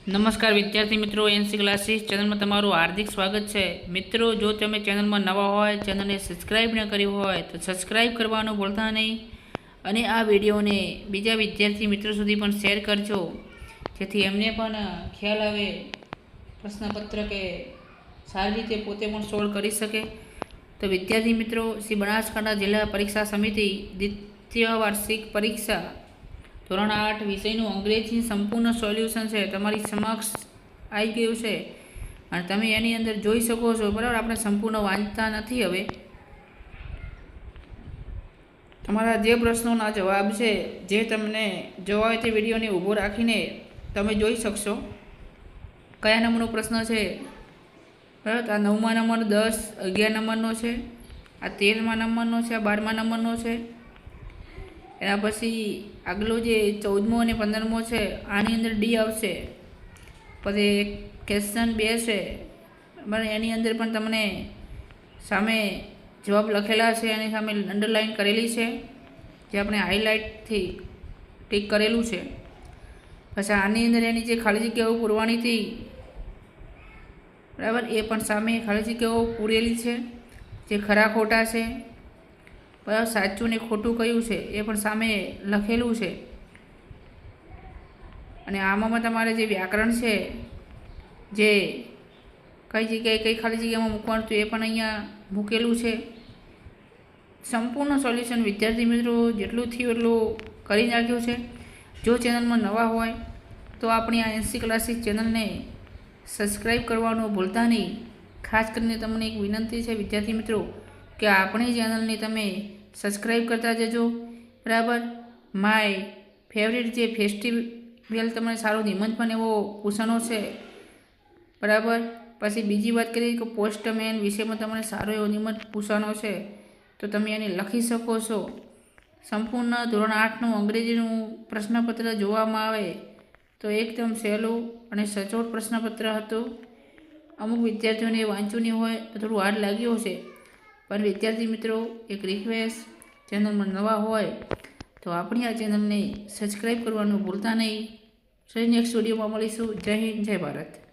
નમસ્કાર વિદ્યાર્થી મિત્રો, એનસી ક્લાસીસ ચેનલમાં તમારું હાર્દિક સ્વાગત છે। મિત્રો, જો તમે ચેનલમાં નવા હોય, ચેનલને સબસ્ક્રાઈબ ન કરી હોય તો સબસ્ક્રાઈબ કરવાનું ભૂલતા નહીં અને આ વિડીયોને બીજા વિદ્યાર્થી મિત્રો સુધી પણ શેર કરજો, જેથી એમને પણ ખ્યાલ આવે પ્રશ્નપત્ર કે સારી રીતે પોતે પણ સોલ્વ કરી શકે। તો વિદ્યાર્થી મિત્રો, શ્રી બનાસકાંઠા જિલ્લા પરીક્ષા સમિતિ દ્વિતીય વાર્ષિક પરીક્ષા ધોરણ 8 વિષયનું અંગ્રેજી સંપૂર્ણ સોલ્યુશન છે તમારી સમક્ષ આવી ગયું છે અને તમે એની અંદર જોઈ શકો છો। બરાબર, આપણે સંપૂર્ણ વાંચતા નથી। હવે તમારા જે પ્રશ્નોના જવાબ છે, જે તમને જોવા હોય તે વિડીયોને ઊભો રાખીને તમે જોઈ શકશો કયા નંબરનો પ્રશ્ન છે। બરાબર, આ 9મા નંબર, 10, 11 નંબરનો છે, આ 13મા નંબરનો છે, આ 12મા નંબરનો છે। એના પછી આગલો જે 14મો અને 15મો છે, આની અંદર ડી આવશે। પછી ક્વેશ્ચન 2 છે, બરાબર, એની અંદર પણ તમને સામે જવાબ લખેલા છે અને સામે અંડરલાઇન કરેલી છે, જે આપણે હાઇલાઇટથી ટીક કરેલું છે। પછી આની અંદર એની જે ખાલી જગ્યાઓ પૂરવાની હતી, બરાબર, એ પણ સામે ખાલી જગ્યાઓ પૂરેલી છે, જે ખરા ખોટા છે, બરાબર, સાચું ને ખોટું કયું છે એ પણ સામે લખેલું છે। અને આમાં તમારે જે વ્યાકરણ છે, જે કઈ જગ્યાએ કઈ ખાલી જગ્યામાં મૂકવાનું હતું એ પણ અહીંયા મૂકેલું છે। સંપૂર્ણ સોલ્યુશન વિદ્યાર્થી મિત્રો જેટલું થયું એટલું કરી નાખ્યું છે। જો ચેનલમાં નવા હોય તો આપણી આ એનસી ક્લાસીસ ચેનલને સબસ્ક્રાઈબ કરવાનું ભૂલતા નહીં। ખાસ કરીને તમને એક વિનંતી છે વિદ્યાર્થી મિત્રો કે આપણી ચેનલને તમે સબસ્ક્રાઈબ કરતા જજો। બરાબર, માય ફેવરિટ જે ફેસ્ટિવલ તમને સારો નિમંત્રણ એવો પૂછવાનો છે। બરાબર, પછી બીજી વાત કરીએ કે પોસ્ટમેન વિશેમાં તમને સારો એવો નિમંત્રણ પૂછવાનો છે, તો તમે એને લખી શકો છો। સંપૂર્ણ ધોરણ 8નું અંગ્રેજીનું પ્રશ્નપત્ર જોવામાં આવે તો એકદમ સહેલું અને સચોટ પ્રશ્નપત્ર હતું। અમુક વિદ્યાર્થીઓને વાંચ્યું નહીં હોય તો થોડું હાર્ડ લાગ્યું હશે, પણ વિદ્યાર્થી મિત્રો એક રિક્વેસ્ટ, ચેનલમાં નવા હોય તો આપણી આ ચેનલને સબસ્ક્રાઈબ કરવાનું ભૂલતા નહીં। નેક્સ્ટ વિડીયોમાં મળીશું। જય હિન્દ, જય ભારત।